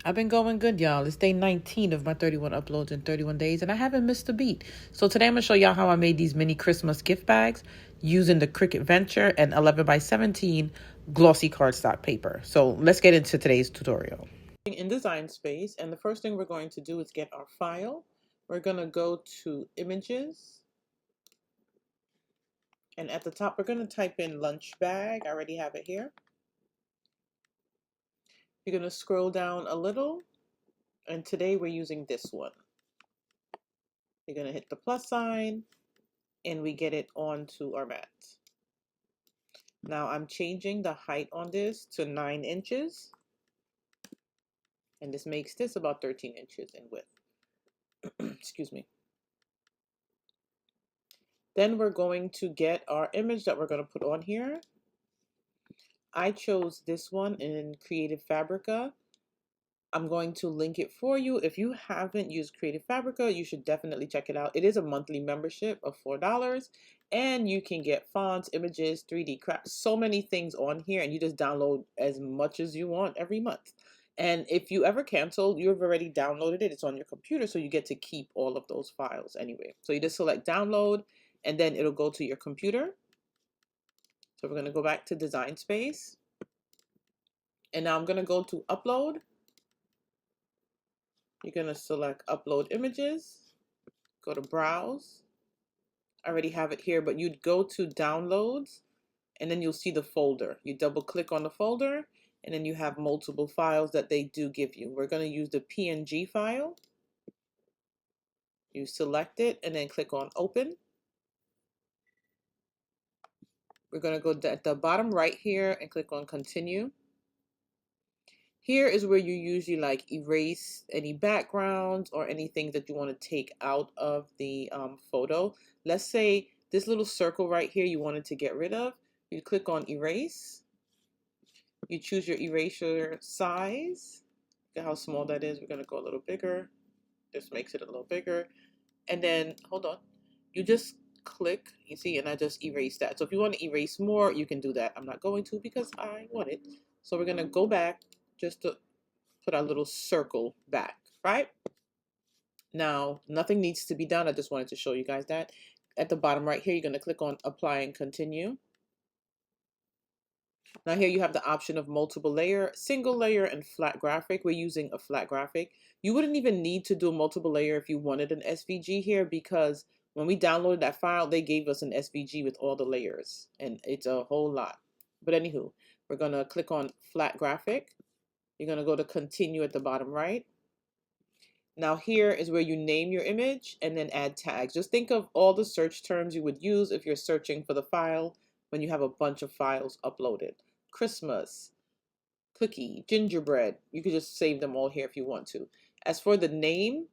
I've been going good, y'all. It's day 19 of my 31 uploads in 31 days, and I haven't missed a beat. So today I'm going to show y'all how I made these mini Christmas gift bags using the Cricut Venture and 11 by 17 glossy cardstock paper. So let's get into today's tutorial. In Design Space, and the first thing we're going to do is get our file. We're going to go to Images, and at the top we're going to type in lunch bag. I already have it here. You're going to scroll down a little, and today we're using this one. You're going to hit the plus sign, and we get it onto our mat. Now I'm changing the height on this to 9 inches, and this makes this about 13 inches in width. Excuse me. Then we're going to get our image that we're going to put on here. I chose this one in Creative Fabrica. I'm going to link it for you. If you haven't used Creative Fabrica, you should definitely check it out. It is a monthly membership of $4, and you can get fonts, images, 3D crafts, so many things on here, and you just download as much as you want every month. And if you ever cancel, you've already downloaded it. It's on your computer, so you get to keep all of those files anyway. So you just select download, and then it'll go to your computer. So we're going to go back to Design Space. And now I'm going to go to Upload. You're going to select Upload Images, go to Browse. I already have it here, but you'd go to Downloads, and then you'll see the folder. You double click on the folder, and then you have multiple files that they do give you. We're going to use the PNG file. You select it, and then click on Open. We're going to go at the bottom right here and click on Continue. Here is where you usually like erase any backgrounds or anything that you want to take out of the photo. Let's say this little circle right here you wanted to get rid of. You click on erase. You choose your erasure size. Look at how small that is. We're going to go a little bigger. This makes it a little bigger. And then, hold on. You just click, you see, and I just erase that. So if you want to erase more, you can do that. I'm not going to because I want it. So we're going to go back just to put our little circle back, right? Now, nothing needs to be done. I just wanted to show you guys that. At the bottom right here, you're going to click on Apply and Continue. Now here you have the option of multiple layer, single layer, and flat graphic. We're using a flat graphic. You wouldn't even need to do a multiple layer if you wanted an SVG here, because when we downloaded that file, they gave us an SVG with all the layers, and it's a whole lot. But anywho, we're going to click on flat graphic. You're going to go to continue at the bottom right. Now here is where you name your image and then add tags. Just think of all the search terms you would use if you're searching for the file when you have a bunch of files uploaded. Christmas, cookie, gingerbread. You could just save them all here if you want to. As for the name,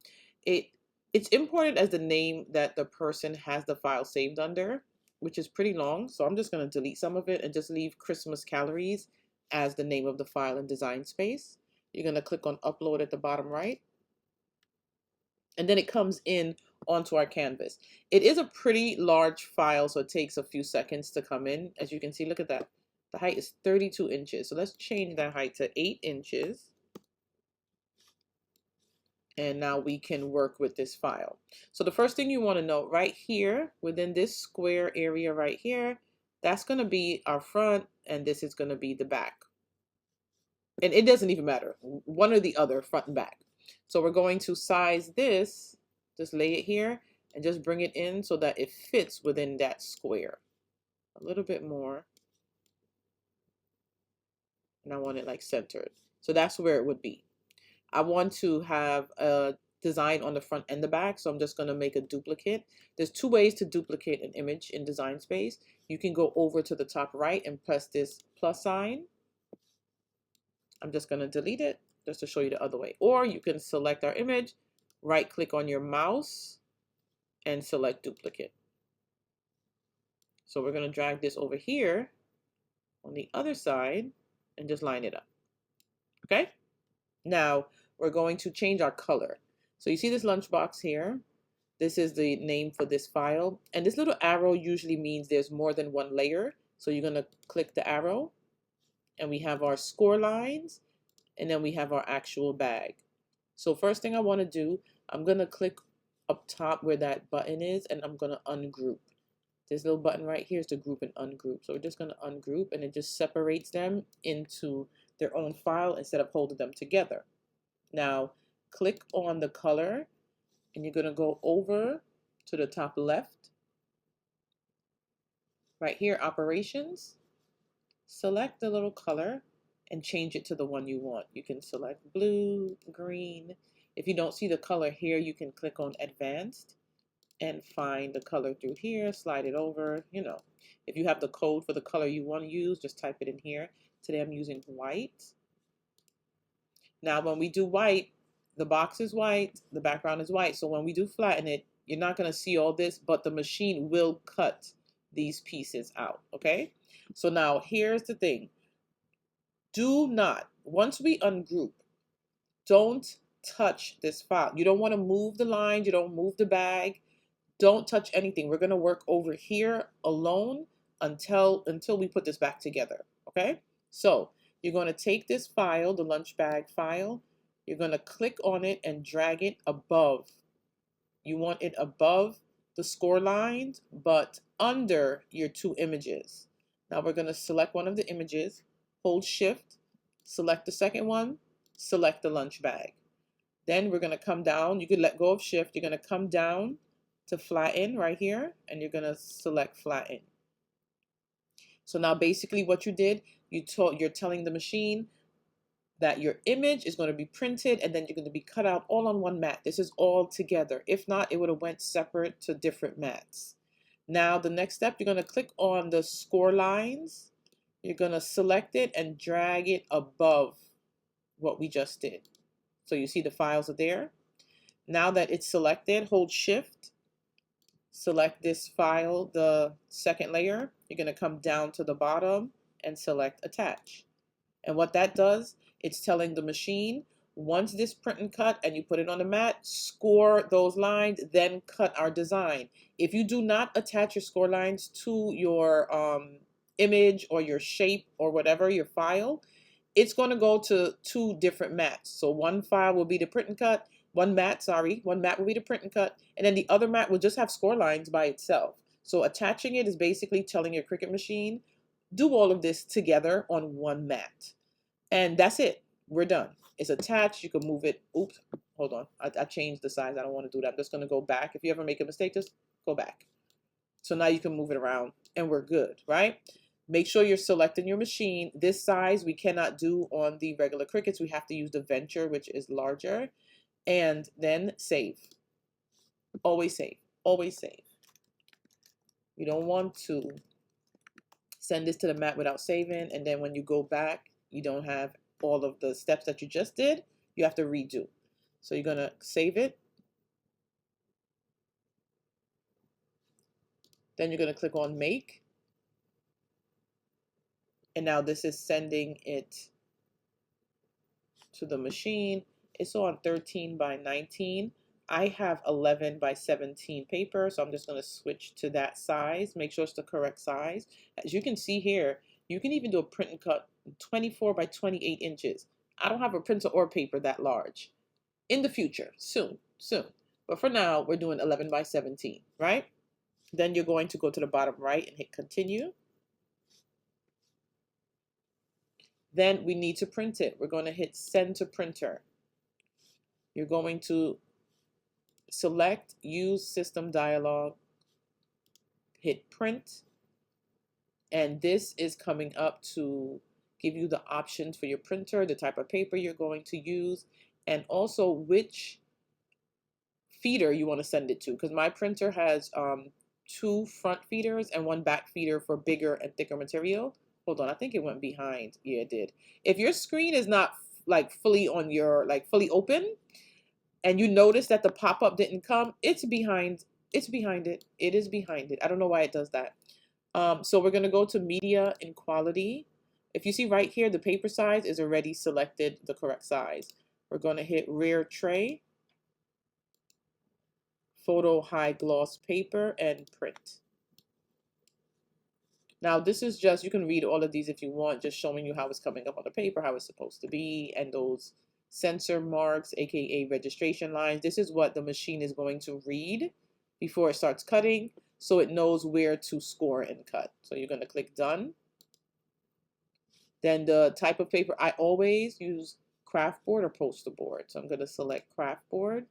it's imported as the name that the person has the file saved under, which is pretty long. So I'm just going to delete some of it and just leave Christmas calories as the name of the file in Design Space. You're going to click on Upload at the bottom right. And then it comes in onto our canvas. It is a pretty large file, so it takes a few seconds to come in. As you can see, look at that. The height is 32 inches. So let's change that height to 8 inches. And now we can work with this file. So the first thing you want to know right here, within this square area right here, that's going to be our front, and this is going to be the back. And it doesn't even matter, one or the other, front and back. So we're going to size this, just lay it here, and just bring it in so that it fits within that square. A little bit more. And I want it like centered. So that's where it would be. I want to have a design on the front and the back, so I'm just going to make a duplicate. There's two ways to duplicate an image in Design Space. You can go over to the top right and press this plus sign. I'm just going to delete it just to show you the other way. Or you can select our image, right click on your mouse, and select duplicate. So we're going to drag this over here on the other side and just line it up. Okay? Now we're going to change our color. So you see this lunchbox here. This is the name for this file. And this little arrow usually means there's more than one layer. So you're going to click the arrow. And we have our score lines. and then we have our actual bag. So first thing I want to do, I'm going to click up top where that button is, and I'm going to ungroup. This little button right here is to group and ungroup. So we're just going to ungroup, and it just separates them into their own file instead of holding them together. Now click on the color, and you're going to go over to the top left. Right here, operations. Select the little color and change it to the one you want. You can select blue, green. If you don't see the color here, you can click on advanced and find the color through here, slide it over, you know. If you have the code for the color you want to use, just type it in here. Today I'm using white. Now when we do white, the box is white, the background is white. So when we do flatten it, you're not going to see all this, but the machine will cut these pieces out, okay? So now here's the thing. Do not, once we ungroup, don't touch this file. You don't want to move the lines, you don't move the bag. Don't touch anything. We're going to work over here alone until we put this back together, okay? So you're going to take this file, the lunch bag file, you're going to click on it and drag it above. You want it above the score lines, but under your two images. Now we're going to select one of the images, hold shift, select the second one, select the lunch bag. Then we're going to come down. You could let go of shift. You're going to come down to flatten right here, and you're going to select flatten. So now basically what you did, you're telling the machine that your image is going to be printed and then you're going to be cut out all on one mat. This is all together. If not, it would have went separate to different mats. Now the next step, you're going to click on the score lines. You're going to select it and drag it above what we just did. So you see the files are there. Now that it's selected, hold shift, select this file, the second layer. You're going to come down to the bottom and select attach. And what that does, it's telling the machine, once this print and cut and you put it on the mat, score those lines, then cut our design. If you do not attach your score lines to your image or your shape or whatever, your file, it's going to go to two different mats. So one file will be the print and cut, one mat will be the print and cut, and then the other mat will just have score lines by itself. So attaching it is basically telling your Cricut machine, do all of this together on one mat. And that's it. We're done. It's attached. You can move it. Oops, hold on. I changed the size. I don't want to do that. I'm just going to go back. If you ever make a mistake, just go back. So now you can move it around and we're good, right? Make sure you're selecting your machine. This size we cannot do on the regular Cricuts. We have to use the Venture, which is larger. And then save. Always save. Always save. You don't want to send this to the mat without saving, and then when you go back, you don't have all of the steps that you just did. You have to redo. So you're going to save it. Then you're going to click on make. And now this is sending it to the machine. It's on 13 by 19. I have 11 by 17 paper, so I'm just going to switch to that size. Make sure it's the correct size. As you can see here, you can even do a print and cut 24 by 28 inches. I don't have a printer or paper that large. In the future, soon. But for now, we're doing 11 by 17, right? Then you're going to go to the bottom right and hit continue. Then we need to print it. We're going to hit send to printer. You're going to select use system dialog, hit print, and this is coming up to give you the options for your printer, the type of paper you're going to use, and also which feeder you want to send it to, because my printer has two front feeders and one back feeder for bigger and thicker material. Hold on, I think it went behind. Yeah, it did. If your screen is not like fully on your fully open, and you notice that the pop-up didn't come, it's behind. It's behind it. It is behind it. I don't know why it does that. So we're going to go to media and quality. If you see right here, the paper size is already selected the correct size. We're going to hit rear tray, photo high gloss paper, and print. Now, this is just, you can read all of these if you want, just showing you how it's coming up on the paper, how it's supposed to be, and those sensor marks, aka registration lines. This is what the machine is going to read before it starts cutting, so it knows where to score and cut. So you're going to click done. Then the type of paper, I always use craft board or poster board. So I'm going to select craft board.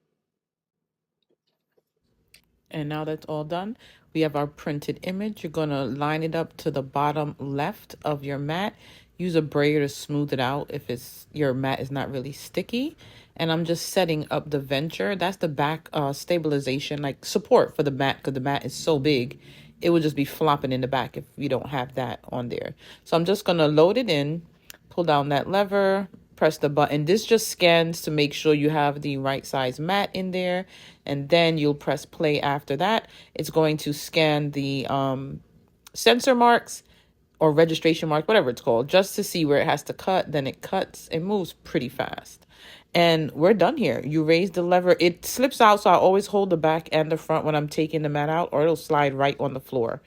And now that's all done, we have our printed image. You're going to line it up to the bottom left of your mat. Use a brayer to smooth it out if your mat is not really sticky. And I'm just setting up the Venture. That's the back stabilization, like support for the mat, because the mat is so big. It would just be flopping in the back if you don't have that on there. So I'm just going to load it in, pull down that lever, press the button. This just scans to make sure you have the right size mat in there, and then you'll press play after that. It's going to scan the sensor marks or registration marks, whatever it's called, just to see where it has to cut. Then it cuts. It moves pretty fast. And we're done here. You raise the lever. It slips out, so I always hold the back and the front when I'm taking the mat out, or it'll slide right on the floor.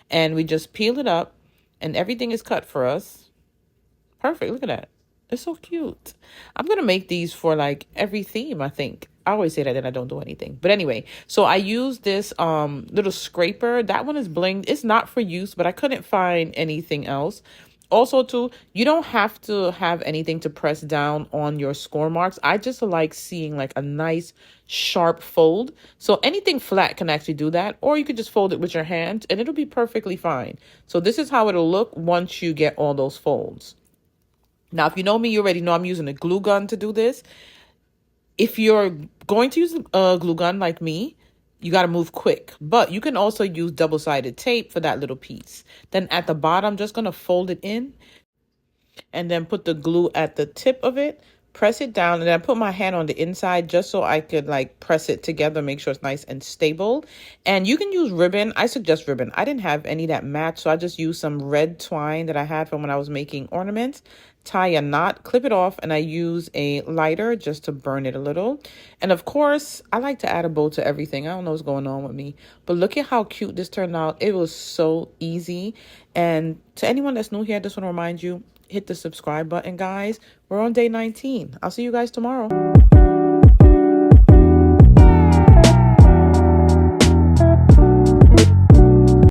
And we just peel it up, and everything is cut for us. Perfect. Look at that. It's so cute. I'm going to make these for like every theme, I think. I always say that and I don't do anything. But anyway, so I use this little scraper. That one is blinged. It's not for use, but I couldn't find anything else. Also, too, you don't have to have anything to press down on your score marks. I just like seeing like a nice sharp fold. So anything flat can actually do that. Or you could just fold it with your hand and it'll be perfectly fine. So this is how it'll look once you get all those folds. Now, if you know me, you already know I'm using a glue gun to do this. If you're going to use a glue gun like me, you got to move quick. But you can also use double-sided tape for that little piece. Then at the bottom, just going to fold it in and then put the glue at the tip of it. Press it down, and then I put my hand on the inside just so I could like press it together, make sure it's nice and stable. And you can use ribbon. I suggest ribbon. I didn't have any that match, so I just used some red twine that I had from when I was making ornaments. Tie a knot, clip it off, and I use a lighter just to burn it a little. And of course, I like to add a bow to everything. I don't know what's going on with me, but look at how cute this turned out. It was so easy. And to anyone that's new here, I just want to remind you, hit the subscribe button, guys. We're on day 19. I'll see you guys tomorrow.